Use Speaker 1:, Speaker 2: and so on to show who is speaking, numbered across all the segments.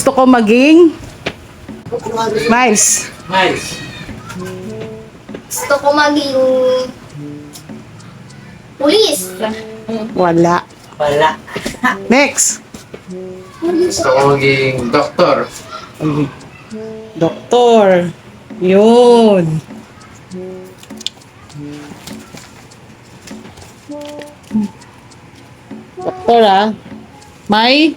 Speaker 1: Gusto ko maging Miles.
Speaker 2: Miles.
Speaker 3: Gusto ko maging pulis.
Speaker 1: Wala.
Speaker 2: Wala.
Speaker 1: Next.
Speaker 4: Gusto ko maging doktor.
Speaker 1: Doktor. Yun. Doktor ah. May?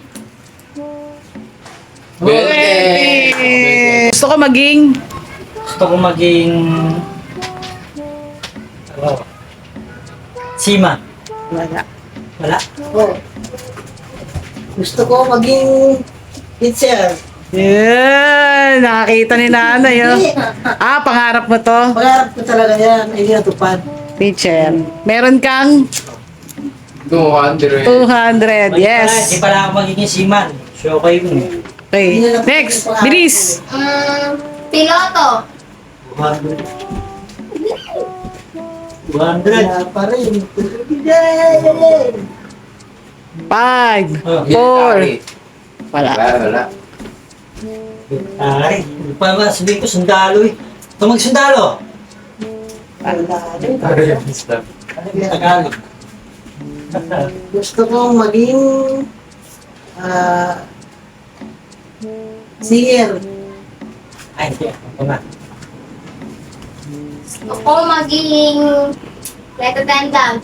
Speaker 1: Gusto ko maging
Speaker 2: Gusto ko maging... Ano? Sima.
Speaker 1: wala.
Speaker 2: Wala.
Speaker 5: Gusto ko maging teacher.
Speaker 1: Yan, nakakita ni nanay oh. Ah, pangarap mo to?
Speaker 5: Pangarap ko talaga yan. Ay, natupad.
Speaker 1: Teacher. Meron kang
Speaker 4: 200.
Speaker 1: 200.
Speaker 2: Hindi
Speaker 1: Yes.
Speaker 2: pala ako magiging seaman. So, okay yun eh.
Speaker 1: Okay. Next. Bilis.
Speaker 3: Piloto.
Speaker 2: 200. 200.
Speaker 5: Wala pa rin. Yay!
Speaker 1: 5, 4.
Speaker 4: Military.
Speaker 1: Wala.
Speaker 4: Wala.
Speaker 2: Ay, hindi pa naman sabihin ko sundalo eh. Ito magsundalo.
Speaker 5: Wala rin.
Speaker 2: Ano yung Tagalog?
Speaker 5: Gusto ko maging singer.
Speaker 2: Ay, hindi. Ako na.
Speaker 3: Gusto ko maging flight attendant.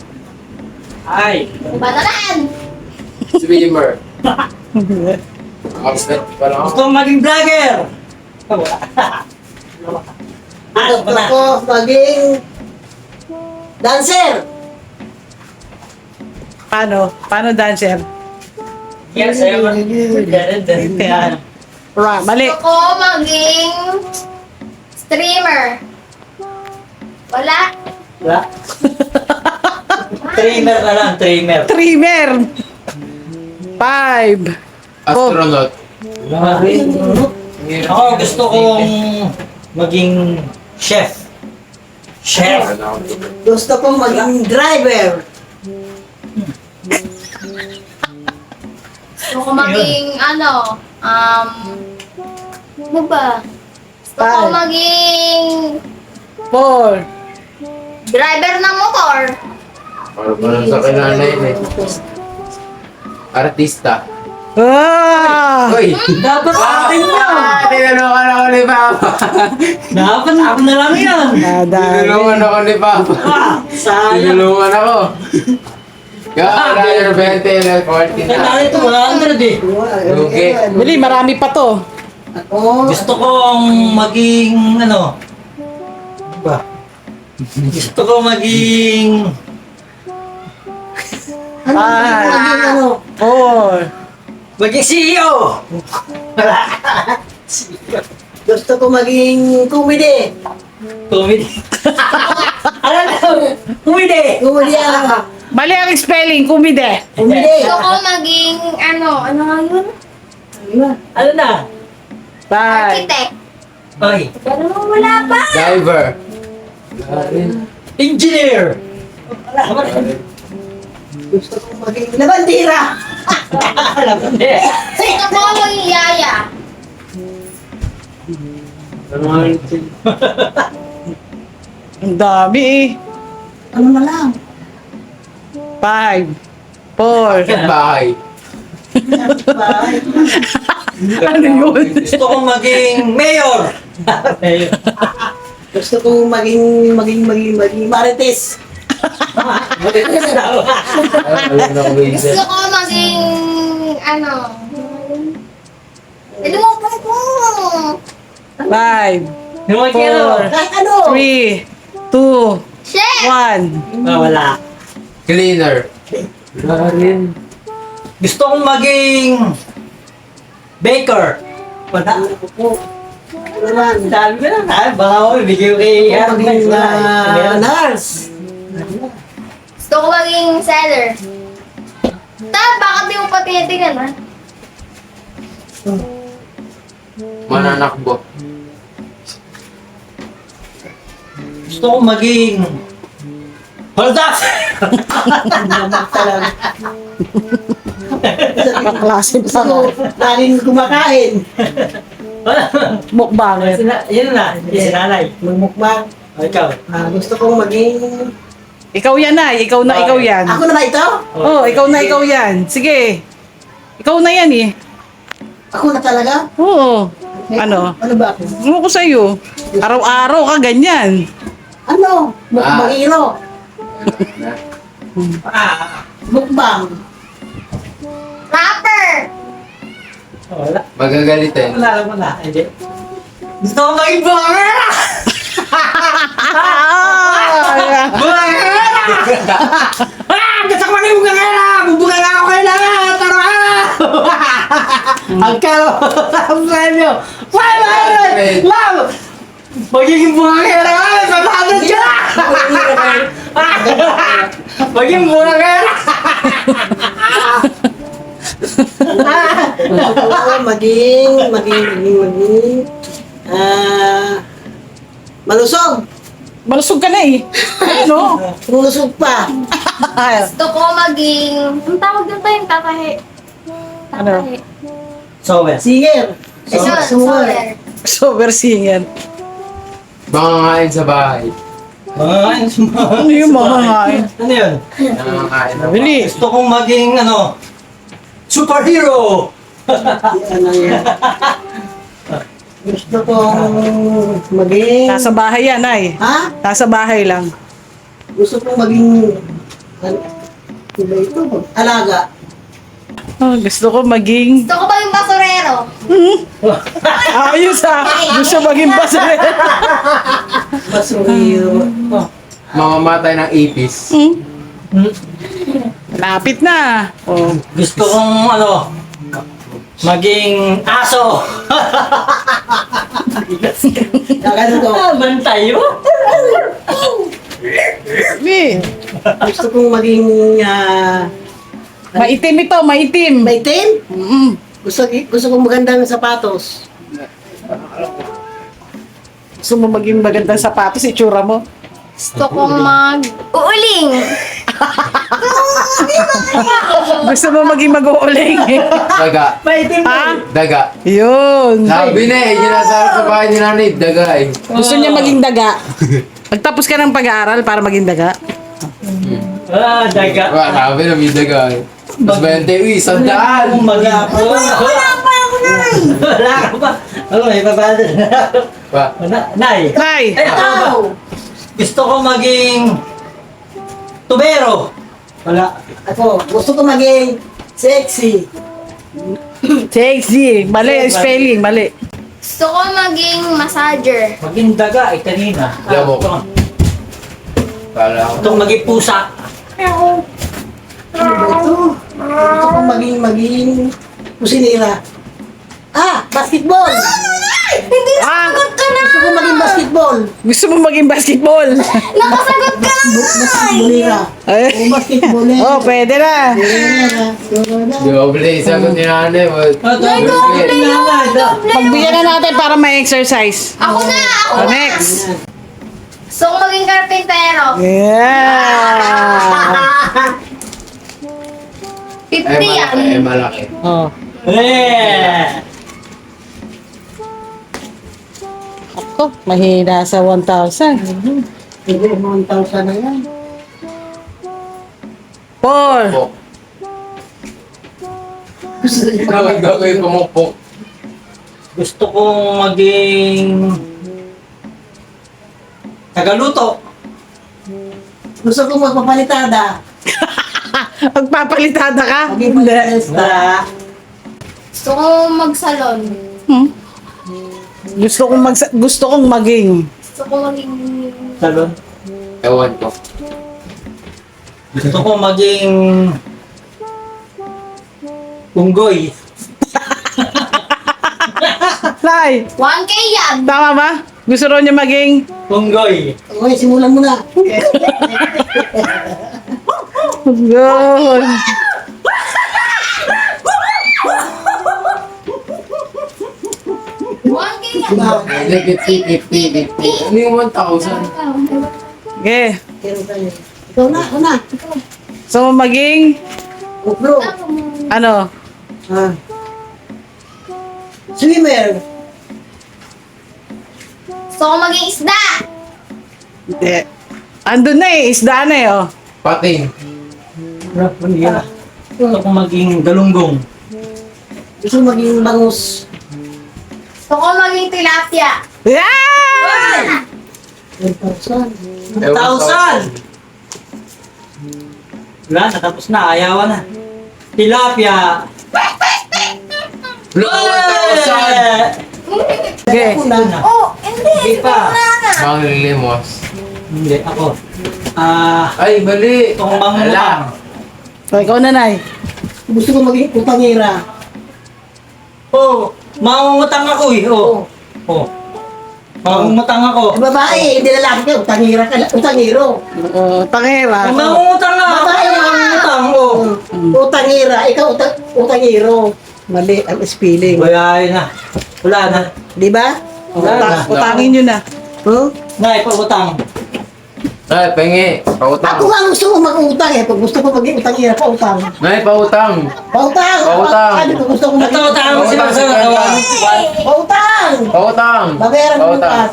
Speaker 2: Ay,
Speaker 3: Banaran.
Speaker 4: Swimmer. Upset pa lang
Speaker 2: gusto
Speaker 4: ako.
Speaker 2: ko maging vlogger. Ah, wala. Ah, ako
Speaker 5: Gusto
Speaker 2: na.
Speaker 5: ko maging dancer.
Speaker 1: Paano? Paano dancer?
Speaker 2: Yes, sa'yo. Yan.
Speaker 1: Mali.
Speaker 3: Gusto ko maging streamer. Wala.
Speaker 2: Wala. Trainer na lang, trainer.
Speaker 1: Trimmer. 5.
Speaker 4: Astronaut.
Speaker 2: Ako gusto kong maging chef. Chef.
Speaker 5: Gusto ko maging driver.
Speaker 3: Gusto ko maging ano ba? Gusto ko
Speaker 1: Five.
Speaker 3: maging
Speaker 1: 4.
Speaker 3: driver ng motor.
Speaker 4: Parang sa kinanay yun eh. Artista.
Speaker 1: Ah!
Speaker 4: Uy!
Speaker 2: Dapat akin yan.
Speaker 4: Tinulungan ako ni Papa.
Speaker 2: Dapat ako na lang yan.
Speaker 4: Tinulungan ako ni Papa.
Speaker 2: Ah, sayang.
Speaker 4: Tinulungan ako. Kaya 20 na 40 na.
Speaker 2: Kailangan ito 100 eh.
Speaker 4: Okay.
Speaker 1: Bili, marami pa to.
Speaker 5: Ako,
Speaker 2: Gusto kong maging ano? Ano ba? Gusto ko maging
Speaker 5: maging ano?
Speaker 1: 4.
Speaker 2: maging CEO.
Speaker 5: Gusto ko maging comedy.
Speaker 2: Comedy. Ano na? Comedy.
Speaker 5: Comedy ano?
Speaker 1: Mali ang spelling, kumide.
Speaker 5: Comedy.
Speaker 3: Gusto ko maging ano nga yun?
Speaker 2: Ano na?
Speaker 1: 5.
Speaker 3: Architect.
Speaker 2: Ay,
Speaker 3: Pero wala pa.
Speaker 4: Diver.
Speaker 2: engineer.
Speaker 5: Gusto ko maging labandira.
Speaker 2: Alam mo hindi.
Speaker 3: Gusto ko maging yaya.
Speaker 1: Ang dami eh.
Speaker 5: Ano na lang?
Speaker 1: 5, 4.
Speaker 4: Bahay.
Speaker 1: Ano yun?
Speaker 2: Gusto kong maging mayor. Mayor.
Speaker 5: Gusto ko maging marites.
Speaker 4: Alam na ko
Speaker 3: Gusto ko maging ano. Lumupad mo.
Speaker 1: 5,
Speaker 2: Yung mga kero.
Speaker 5: Kahit ano.
Speaker 1: 3, 2,
Speaker 3: Chef.
Speaker 1: 1.
Speaker 2: Ah, wala.
Speaker 4: Cleaner.
Speaker 2: Gusto kong maging baker. Wala.
Speaker 5: Ano naman?
Speaker 2: Sabi ko lang, ha? Baka ako ibigay ko kay
Speaker 5: Gusto ko maging nurse.
Speaker 3: Gusto ko maging seller. Bakit di mo pa tinitingnan ha?
Speaker 4: Mananakbo.
Speaker 2: Gusto kong maging hold up!
Speaker 5: Naman talaga.
Speaker 1: klase
Speaker 5: Gusto
Speaker 1: pa.
Speaker 5: ko laging kumakain.
Speaker 1: Mukbanger.
Speaker 2: Yun na, si nanay.
Speaker 5: Magmukbang.
Speaker 2: O, ikaw.
Speaker 5: Gusto kong maging...
Speaker 1: Ikaw yan ay. Ikaw na ikaw yan.
Speaker 5: Ako na ba ito?
Speaker 1: Oh, ikaw na ikaw yan. Sige. Ikaw na yan eh.
Speaker 5: Ako na talaga?
Speaker 1: Oo. Ano?
Speaker 5: Ano ba ako?
Speaker 1: Ano ko sa'yo? Araw-araw ka ganyan.
Speaker 5: Ano? Mukbangiro. Mukbang.
Speaker 3: Rapper!
Speaker 2: Wala.
Speaker 4: Magagalitin.
Speaker 2: Wala lang mo na. Hindi. Gusto ko maging bungangera! Bungangera! Gusto ko maging bungangera! Bubungang ako kayo lahat! Araw-araw! Ang karo! Ang premyo! 500! Love! Magiging bungangera ka! 500 ka! Maging bungangera!
Speaker 5: Ako maging malusog.
Speaker 1: Malusog ka na eh. Ano?
Speaker 5: Malusog pa.
Speaker 3: Gusto ko maging... Ang tawag doon tayo, tatahi.
Speaker 1: Ano?
Speaker 3: Tatahi.
Speaker 2: Sober.
Speaker 5: Singer.
Speaker 3: Ayun,
Speaker 5: Singer.
Speaker 3: sober.
Speaker 1: Sober singer.
Speaker 4: Mangangain sa bahay.
Speaker 1: Ano yung mangangain?
Speaker 2: Ano yun?
Speaker 4: Nangangain na
Speaker 1: Bili.
Speaker 2: Gusto kong maging, superhero!
Speaker 5: Ano yan? Gusto kong maging...
Speaker 1: Nasa bahay yan ay.
Speaker 5: Ha?
Speaker 1: Nasa bahay lang.
Speaker 5: Gusto kong maging... Ano ba ito? Alaga.
Speaker 1: Oh, gusto ko maging...
Speaker 3: Gusto ko maging basurero.
Speaker 1: Ayos ah! Gusto maging basurero.
Speaker 5: Basurero.
Speaker 4: Mamamatay ng ipis.
Speaker 1: Lapit na. Oh.
Speaker 2: Gusto kong, maging aso!
Speaker 5: Ano to?
Speaker 2: Bantay mo?
Speaker 1: Eh,
Speaker 5: Gusto kong maging...
Speaker 1: maitim ito, maitim.
Speaker 5: maitim?
Speaker 1: Mm.
Speaker 5: Gusto kong magandang sapatos.
Speaker 1: Gusto mo maging magandang sapatos, itsura mo.
Speaker 3: Gusto kong mag-uuling.
Speaker 1: Gusto mo maging mag-uuling.
Speaker 4: Daga.
Speaker 5: Maitim
Speaker 1: Ha?
Speaker 4: Daga.
Speaker 1: Yun.
Speaker 4: Sabi na eh, ginasarap sa bahay ni nanay, daga eh.
Speaker 1: Gusto niya maging daga. Magtapos ka ng pag-aaral para maging daga.
Speaker 2: Daga.
Speaker 4: Sabi na may daga eh. Mas 20, uy, 100.
Speaker 2: Wala pa Ano, may babado
Speaker 4: Pa.
Speaker 2: Nay.
Speaker 1: Nay!
Speaker 2: Ay, ako. Gusto ko maging tubero. Wala.
Speaker 5: Ako, gusto ko maging sexy.
Speaker 1: Sexy. Mali, spelling, mali.
Speaker 3: Gusto ko maging massager.
Speaker 2: Maging daga kanina.
Speaker 4: Lamok. Kala ko.
Speaker 2: Gusto ko maging pusa.
Speaker 5: Ano ba ito? Gusto ko maging kusinira. Basketball!
Speaker 1: Ah,
Speaker 5: Gusto ko maging basketball.
Speaker 1: gusto mo maging basketball.
Speaker 3: Nakasagot ka na!
Speaker 5: Basketballera.
Speaker 1: Ay.
Speaker 5: O basketballera.
Speaker 1: Oh, pwede na.
Speaker 4: Doble, sagot ni nanay.
Speaker 1: Pagbigyan na natin para may exercise.
Speaker 3: Ako na! Ako
Speaker 1: Oh,
Speaker 3: na!
Speaker 1: next.
Speaker 3: Gusto ko maging karpintero.
Speaker 1: Yeah.
Speaker 3: 50 yan.
Speaker 4: Malaki.
Speaker 1: Oh. Ako, mahina sa 1,000.
Speaker 5: Hindi, 1,000 na yan.
Speaker 1: Paul.
Speaker 4: Pok. Gagawin pumukpok.
Speaker 2: Gusto kong maging tagaluto.
Speaker 5: Gusto ko magpapalitada.
Speaker 1: Magpapalitada ka?
Speaker 5: Maging palitada.
Speaker 3: Gusto ko magsalon.
Speaker 1: Hmm? Gusto kong maging.
Speaker 3: Gusto ko maging...
Speaker 2: Salon.
Speaker 4: Ewan ko.
Speaker 2: Gusto ko maging unggoy.
Speaker 1: Nay,
Speaker 3: 1K yan!
Speaker 1: tama ba? Gusto rin niya maging
Speaker 2: Unggoy.
Speaker 5: Okay, simulan mo na.
Speaker 1: Good.
Speaker 4: Hindi, 50. Ano yung 1,000?
Speaker 1: Okay.
Speaker 5: Meron tayo. Ikaw na,
Speaker 1: So, maging,
Speaker 5: bro.
Speaker 1: ano,
Speaker 5: Ah. Swimmer.
Speaker 3: Gusto ko maging isda.
Speaker 1: Hindi. Andun na eh, isda na eh, oh.
Speaker 4: Pating.
Speaker 2: Gusto ko maging galunggong.
Speaker 5: Gusto ko maging bangus.
Speaker 3: Gusto ko maging tilapia.
Speaker 1: Yan!
Speaker 5: 1,000.
Speaker 2: 1,000! Wala, natapos na. Ayawan na. Tilapia.
Speaker 4: Lo, 1,000!
Speaker 1: Okay.
Speaker 5: Ako na.
Speaker 3: Oh, hindi.
Speaker 2: Hindi pa.
Speaker 3: Wala na.
Speaker 4: Manglilimos.
Speaker 2: Hindi, ako.
Speaker 4: Ay, mali.
Speaker 2: Itong mangutang.
Speaker 1: So, ikaw na, Nay.
Speaker 5: Gusto ko maging utangira.
Speaker 2: Oh, mangungutang ako eh. Oh. Oh. Mangungutang ako.
Speaker 5: Babae, hindi lalaki ka. Utangira ka. Utangiro.
Speaker 1: Tangera.
Speaker 2: Mangungutang nga ako.
Speaker 5: Babae,
Speaker 2: Mangungutang. Oh.
Speaker 5: Utangira. Ikaw utangiro. Mali ang spelling.
Speaker 2: Bayahin na. Wala na.
Speaker 5: Di ba?
Speaker 2: Wala na.
Speaker 1: Utangin nyo na.
Speaker 5: Huh?
Speaker 2: Nay, pagutang.
Speaker 4: Ay, pengi. Pautang.
Speaker 5: Ako nga gusto ko mag-utang eh. Pag gusto ko maging utangira, pautang.
Speaker 4: Nay, pautang.
Speaker 5: Pautang!
Speaker 4: Pautang.
Speaker 5: Sabi ko gusto ko maging
Speaker 2: Ito, tama sila sa kawan.
Speaker 5: Pautang!
Speaker 4: Pautang.
Speaker 5: Babayaran mo
Speaker 4: Pautang.
Speaker 5: bukas.